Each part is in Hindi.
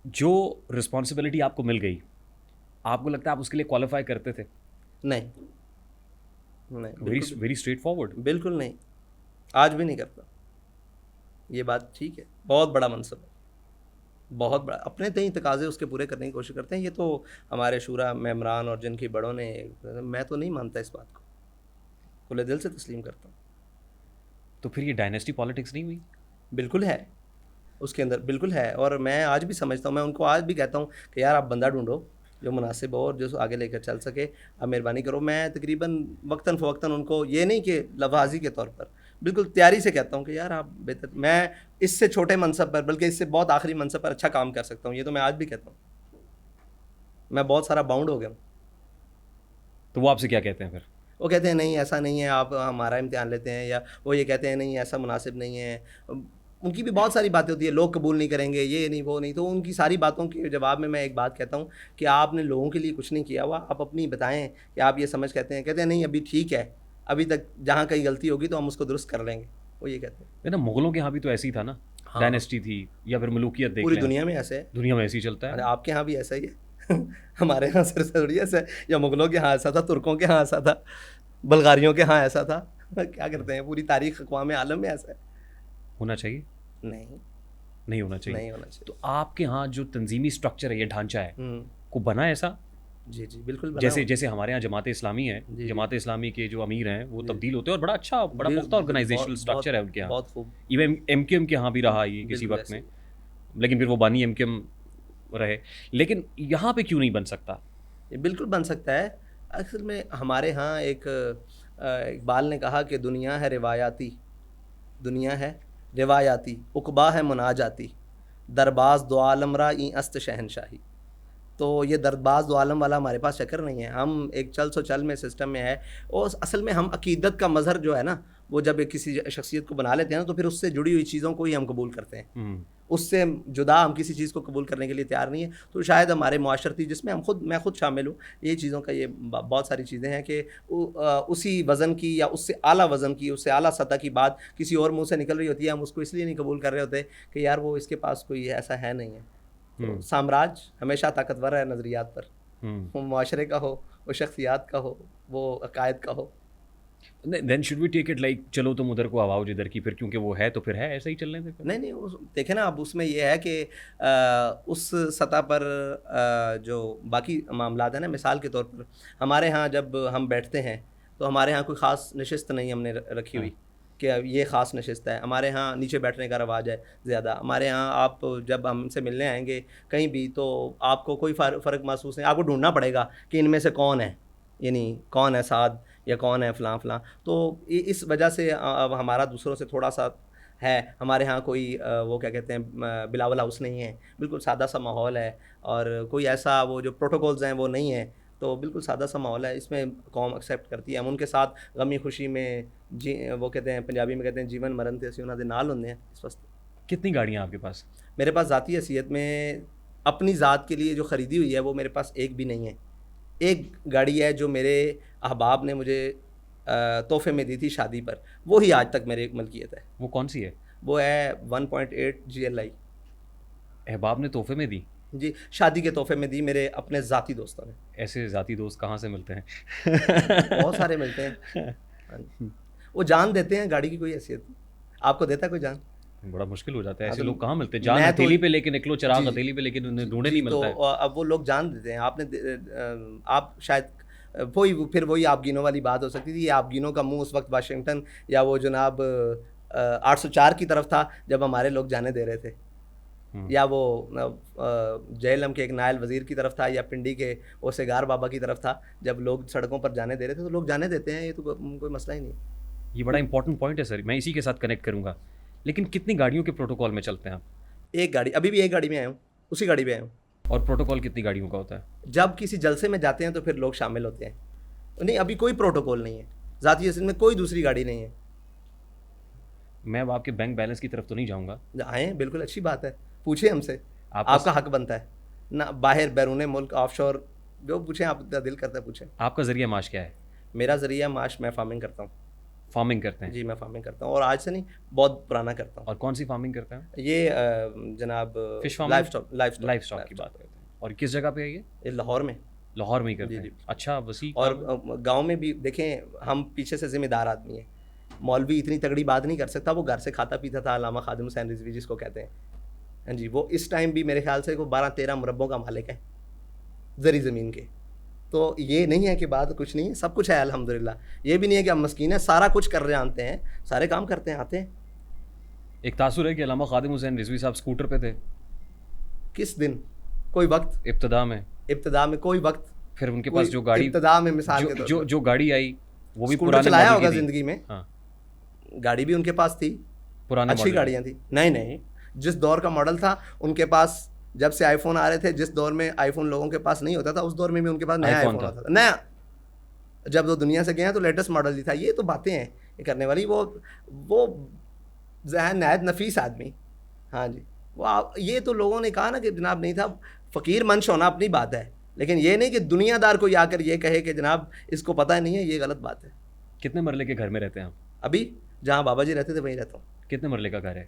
जो रिस्पॉन्सिबिलिटी आपको मिल गई, आपको लगता है आप उसके लिए क्वालिफाई करते थे? नहीं नहीं, वेरी बिल्कुल वेरी स्ट्रेट फॉरवर्ड। बिल्कुल नहीं, आज भी नहीं करता। ये बात ठीक है, बहुत बड़ा मनसब है, बहुत बड़ा, अपने तय तकाजे उसके पूरे करने की कोशिश करते हैं। ये तो हमारे शूरा मेम्बरान और जिनकी बड़ों ने, मैं तो नहीं मानता इस बात को, खुले दिल से तस्लीम करता हूँ। तो फिर ये डायनेस्टी पॉलिटिक्स नहीं हुई? बिल्कुल है, उसके अंदर बिल्कुल है, और मैं आज भी समझता हूँ, मैं उनको आज भी कहता हूँ कि यार आप बंदा ढूंढो जो मुनासिब हो और जो आगे लेकर चल सके, आप मेहरबानी करो। मैं तकरीबन वक्तन फ़वक्तन उनको, ये नहीं कि लफाजी के तौर पर, बिल्कुल तैयारी से कहता हूँ कि यार आप बेहतर, मैं इससे छोटे मनसब पर, बल्कि इससे बहुत आखिरी मनसब पर अच्छा काम कर सकता हूँ। ये तो मैं आज भी कहता हूँ, मैं बहुत सारा बाउंड हो गया हूँ। तो वो आपसे क्या कहते हैं फिर? वो कहते हैं नहीं ऐसा नहीं है, आप हमारा इम्तिहान लेते हैं, या वो ये कहते हैं नहीं ऐसा मुनासिब नहीं है। उनकी भी बहुत सारी बातें होती है, लोग कबूल नहीं करेंगे, ये नहीं वो नहीं। तो उनकी सारी बातों के जवाब में मैं एक बात कहता हूँ कि आपने लोगों के लिए कुछ नहीं किया हुआ, आप अपनी बताएं कि आप ये समझ कहते हैं नहीं अभी ठीक है, अभी तक जहाँ कहीं गलती होगी तो हम उसको दुरुस्त कर लेंगे, वो ये कहते हैं। है ना, मुगलों के यहाँ भी तो ऐसी था ना, हाँ, डायनेस्टी थी, या फिर मलूकियत देख पूरी लें आप। दुनिया में ऐसे है। दुनिया में ऐसे ही चलता अरे है। आपके यहाँ भी ऐसा ही है हमारे यहाँ सिर्फ थोड़ी ऐसा है, या मुगलों के यहाँ ऐसा था, तुर्कों के यहाँ ऐसा था, बल्गारियों के यहाँ ऐसा था क्या करते हैं, पूरी तारीख अक़वाम आलम में ऐसा है। होना चाहिए? नहीं, नहीं होना चाहिए। नहीं होना चाहिए। तो आपके यहाँ जो तंजीमी स्ट्रक्चर है, ये ढांचा है, हम्म, को बना ऐसा? जी जी बिल्कुल बना जैसे हुआ। जैसे हमारे यहाँ जमात इस्लामी है, जी जी जमात इस्लामी के जो अमीर हैं वो जी तब्दील होते हैं, और बड़ा अच्छा, बड़ा पुख्ता ऑर्गेनाइजेशनल बहुत स्ट्रक्चर बहुत है उनके यहाँ। बहुत खूब, इवन एमक्यूएम के यहाँ भी रहा ये किसी बिल्कुल वक्त ऐसे में, ही। लेकिन फिर वो बानी एमक्यूएम रहे। लेकिन यहाँ पे क्यों नहीं बन सकता? ये बिल्कुल बन सकता है। असल में हमारे यहाँ एक इकबाल ने कहा कि दुनिया है रिवायाती, दुनिया है रिवायाती, उकबा है मुनाजाती, दरबाज दो आलम रा ई अस्त शहनशाही। तो ये दरबाज दो आलम वाला हमारे पास चक्कर नहीं है, हम एक चल सो चल में सिस्टम में है। और असल में हम अकीदत का मज़हर जो है ना, वो जब एक किसी शख्सियत को बना लेते हैं ना, तो फिर उससे जुड़ी हुई चीज़ों को ही हम कबूल करते हैं, हम्म। उससे जुदा हम किसी चीज़ को कबूल करने के लिए तैयार नहीं है। तो शायद हमारे माशरती, जिसमें मैं खुद शामिल हूँ, ये चीज़ों का, ये बहुत सारी चीज़ें हैं कि उसी वज़न की या उससे आला वज़न की, उससे आला सतह की बात किसी और मुंह से निकल रही होती है, हम उसको इसलिए नहीं कबूल कर रहे होते कि यार वो इसके पास कोई ऐसा है नहीं है। तो साम्राज्य हमेशा ताकतवर है नज़रियात पर, वो माशरे का हो, वो शख्सियात का हो, वो अकायद का हो। Then should we take it like चलो तुम उधर को आवाओ जिधर की, फिर क्योंकि वो है तो फिर है, ऐसा ही चलने दे फिर। नहीं नहीं, देखे ना, अब उसमें ये है कि उस सतह पर जो बाकी मामलात हैं ना, मिसाल के तौर पर हमारे यहाँ जब हम बैठते हैं तो हमारे यहाँ कोई ख़ास नशिस्त नहीं हमने रखी हुई हाँ। कि ये ख़ास नशिस्त है। हमारे यहाँ नीचे बैठने का रवाज है ज़्यादा। हमारे यहाँ आप जब हमसे मिलने आएंगे कहीं भी, तो आपको कोई फ़र्क महसूस नहीं, आपको ढूंढना पड़ेगा कि इनमें से कौन है, यानी कौन है साद या कौन है फ़लाँ फ़लाँ। तो इस वजह से अब हमारा दूसरों से थोड़ा सा है। हमारे यहाँ कोई वो क्या कहते हैं, बिलावल हाउस नहीं है, बिल्कुल सादा सा माहौल है, और कोई ऐसा वो जो प्रोटोकॉल्स हैं वो नहीं है। तो बिल्कुल सादा सा माहौल है, इसमें कौम एक्सेप्ट करती है। हम उनके साथ गमी खुशी में वो कहते हैं, पंजाबी में कहते हैं जीवन मरण ते असीं उन्हां दे नाल हुंदे हैं इस वक्त। कितनी गाड़ियाँ आपके पास? मेरे पास ज़ाती हैसियत में अपनी ज़ात के लिए जो ख़रीदी हुई है वो मेरे पास एक भी नहीं है। एक गाड़ी है जो मेरे अहबाब ने मुझे तोहफे में दी थी शादी पर, वो ही आज तक मेरी मलकियत है। वो कौन सी है? वो है 1.8 GLI। अहबाब ने तोहफे में दी? जी, शादी के तोहफे में दी मेरे अपने ज़ाती दोस्तों ने। ऐसे ज़ाती दोस्त कहाँ से मिलते हैं? बहुत सारे मिलते हैं। हाँ जी। वो जान देते हैं, गाड़ी की कोई हैसियत नहीं। आपको देता है कोई जान? बड़ा मुश्किल हो जाता है, हाँ, ऐसे तो लोग कहाँ मिलते हैं? जान मैं तो हथेली पे लेके निकलो, चिराग जी हथेली पे लेके उन्हें ढूंढे जी, नहीं तो मिलता है। अब वो लोग जान देते हैं। आप शायद वही आप गिनो वाली बात हो सकती थी। ये आप गिनो का मुंह उस वक्त वाशिंगटन या वो जनाब 804 की तरफ था जब हमारे लोग जाने दे रहे थे, या वो जेएलएम के एक नायल वज़ीर की तरफ था, या पिंडी के वो सेगार बाबा की तरफ था जब लोग सड़कों पर जाने दे रहे थे। तो लोग जाने देते हैं, ये तो कोई मसला ही नहीं। ये बड़ा इंपॉर्टेंट पॉइंट है सर, मैं इसी के साथ कनेक्ट करूंगा। लेकिन कितनी गाड़ियों के प्रोटोकॉल में चलते हैं आप? एक गाड़ी, अभी भी एक गाड़ी में आया हूँ, उसी गाड़ी में आया हूँ। और प्रोटोकॉल कितनी गाड़ियों का होता है? जब किसी जलसे में जाते हैं तो फिर लोग शामिल होते हैं। नहीं, अभी कोई प्रोटोकॉल नहीं है, ज़ाती हैसियत में कोई दूसरी गाड़ी नहीं है। मैं अब आपके बैंक बैलेंस की तरफ तो नहीं जाऊंगा। आए, बिल्कुल अच्छी बात है, पूछे हमसे, आपका आपका हक बनता है ना। बाहर बैरून मुल्क ऑफशोर जो पूछें, आपका दिल करता है पूछें। आपका जरिया माश क्या है? मेरा ज़रिया माश, मैं फार्मिंग करता हूँ। फार्मिंग करते हैं। जी मैं फार्मिंग करता हूँ, और आज से नहीं, बहुत पुराना करता हूँ। और कौन सी फार्मिंग करते हैं? ये जनाब फिश फार्मिंग, लाइफ स्टॉक की बात करते हैं। और किस जगह पे है ये लाहौर में। लाहौर में ही करते जी, हैं? जी। अच्छा, वसी और काम है। गांव में भी देखें, हम पीछे से जिम्मेदार आदमी हैं। मौलवी इतनी तगड़ी बात नहीं कर सकता, वो घर से खाता पीता था, अल्लामा खादिम हुसैन रिजवी जिसको कहते हैं, हाँ जी, वो इस टाइम भी मेरे ख्याल से को 12-13 मुरब्बों का मालिक है ज़री ज़मीन के। तो ये नहीं है कि बात कुछ नहीं है, सब कुछ है अल्हम्दुलिल्लाह। ये भी नहीं है कि हम मस्कीन हैं, सारा कुछ कर जानते हैं, सारे काम करते हैं, आते हैं। एक तासुर है कि अल्लामा खादिम हुसैन रिजवी साहब स्कूटर पे थे किस दिन, कोई वक्त, इब्तदा में, इब्तदा में कोई वक्त, फिर उनके पास जो गाड़ी, इब्तदा में मिसाल के जो तौर जो, पर जो गाड़ी आई वो भी स्कूटर पुराने चलाया मॉडल होगा की थी। ज़िंदगी में, हाँ, गाड़ी भी उनके पास थी, पुराने अच्छी मॉडल की। गाड़ियाँ थी। नहीं नहीं, जिस दौर का मॉडल था उनके पास, जब से आईफोन आ रहे थे, जिस दौर में आईफोन लोगों के पास नहीं होता था, उस दौर में भी उनके पास नया आईफोन आईफोन था। आता था, नया। जब वो दुनिया से गए हैं तो लेटेस्ट मॉडल ही था। ये तो बातें हैं ये करने वाली, वो जहन नहायत नफीस आदमी, हाँ जी। ये तो लोगों ने कहा ना कि जनाब नहीं था, फ़कीर मंश होना अपनी बात है, लेकिन ये नहीं कि दुनियादार कोई आकर ये कहे कि जनाब इसको पता नहीं है, ये गलत बात है। कितने मरले के घर में रहते हैं आप? अभी जहाँ बाबा जी रहते थे वहीं रहता हूँ। कितने मरले का घर है?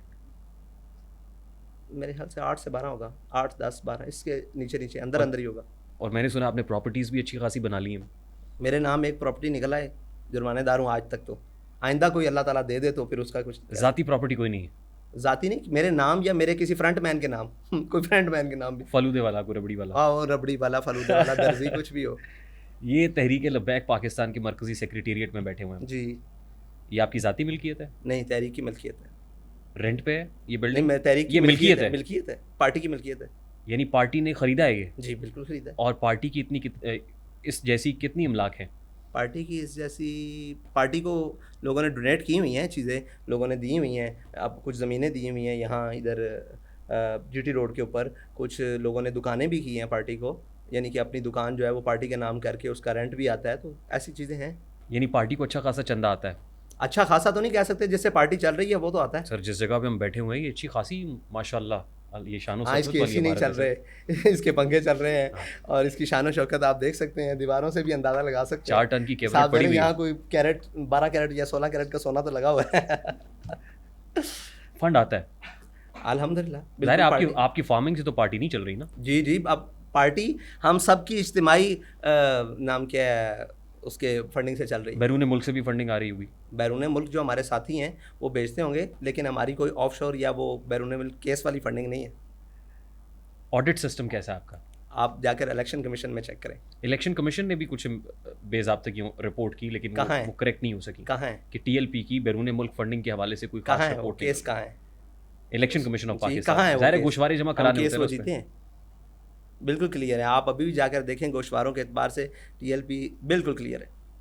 मेरे ख्याल से 8 से 12 होगा, 8, 10, 12, इसके नीचे नीचे अंदर अंदर ही होगा। और मैंने सुना आपने प्रॉपर्टीज़ भी अच्छी खासी बना ली हैं। मेरे नाम एक प्रॉपर्टी निकला है, जुर्मानेदार हूँ आज तक। तो आइंदा कोई अल्लाह ताला दे दे तो फिर उसका कुछ ज़ाती प्रॉपर्टी कोई नहीं है? ज़ाती नहीं, मेरे नाम या मेरे किसी फ्रंट मैन के नाम कोई फ्रंट मैन के नाम भी, फलूदे वाला, को रबड़ी वाला? हाँ, वो रबड़ी वाला, फलूदे वाला, दर्जी, कुछ भी हो। ये तहरीक लब्बैक पाकिस्तान के मरकज़ी सेक्रेटेरिएट में बैठे हुए हैं। जी ये आपकी ज़ाती मिल्कियत है? नहीं, तहरीक की मिल्कियत है। रेंट पे है ये नहीं, बिल्डिंग? मैं तहरीक ये की मिल्कियत है? मिल्कियत है, पार्टी की मिल्कियत है। यानी पार्टी ने ख़रीदा है ये? जी बिल्कुल खरीदा है। और पार्टी की इस जैसी कितनी अमलाक हैं? पार्टी की इस जैसी, पार्टी को लोगों ने डोनेट की हुई हैं चीज़ें, लोगों ने दी हुई हैं। अब कुछ ज़मीनें दी हुई हैं यहाँ इधर जीटी रोड के ऊपर, कुछ लोगों ने दुकानें भी की हैं पार्टी को, यानी कि अपनी दुकान जो है वो पार्टी के नाम करके उसका रेंट भी आता है। तो ऐसी चीज़ें हैं। यानी पार्टी को अच्छा खासा चंदा आता है? अच्छा खासा तो नहीं कह सकते, जिससे पार्टी चल रही है वो तो आता है। सर, जिस जगह पे हम बैठे हुए हैं ये अच्छी खासी माशाल्लाह, ये शान हाँ, इसके वाली एसी नहीं इमारत चल है सर। रहे इसके पंखे चल रहे हैं, और इसकी शान शौकत आप देख सकते हैं, दीवारों से भी अंदाज़ा लगा सकते हैं। 4 टन की कैबिनेट साहब पड़ी हुई यहाँ है। कोई कैरेट, 12 कैरेट या 16 कैरेट का सोना तो लगा हुआ है। फंड आता है? अल्हम्दुलिल्लाह। ज़ाहिर है बिल्कुल आपकी फार्मिंग से तो पार्टी नहीं चल रही ना? जी जी, अब पार्टी हम सब की इज्तिमाई नाम क्या है उसके फंडिंग से चल रही है। बैरून मुल्क से भी फंडिंग आ रही होगी? बैरून मुल्क जो हमारे साथी हैं वो भेजते होंगे, लेकिन हमारी कोई ऑफशोर या वो बैरून मुल्क केस वाली फंडिंग नहीं है। ऑडिट सिस्टम कैसा है आपका? आप जाकर इलेक्शन कमीशन में चेक करें। इलेक्शन कमीशन ने भी कुछ बेज़ाब्ता की रिपोर्ट की, लेकिन कहाँ है? वो करेक्ट नहीं हो सकी। कहाँ है? कि टीएलपी की बैरून मुल्क फंडिंग के हवाले से कोई कहाँ खास है वो रिपोर्ट केस? कहाँ है? इलेक्शन कमीशन ऑफ जी, कहाँ है पाकिस्तान वो ज़ाहिर है केस? गोशवारे जमा हम कराने केस होते वो हैं जीते हैं, बिल्कुल क्लियर है। आप अभी भी जाकर देखें, गोशवारों के एतबार से टीएलपी बिल्कुल क्लियर है।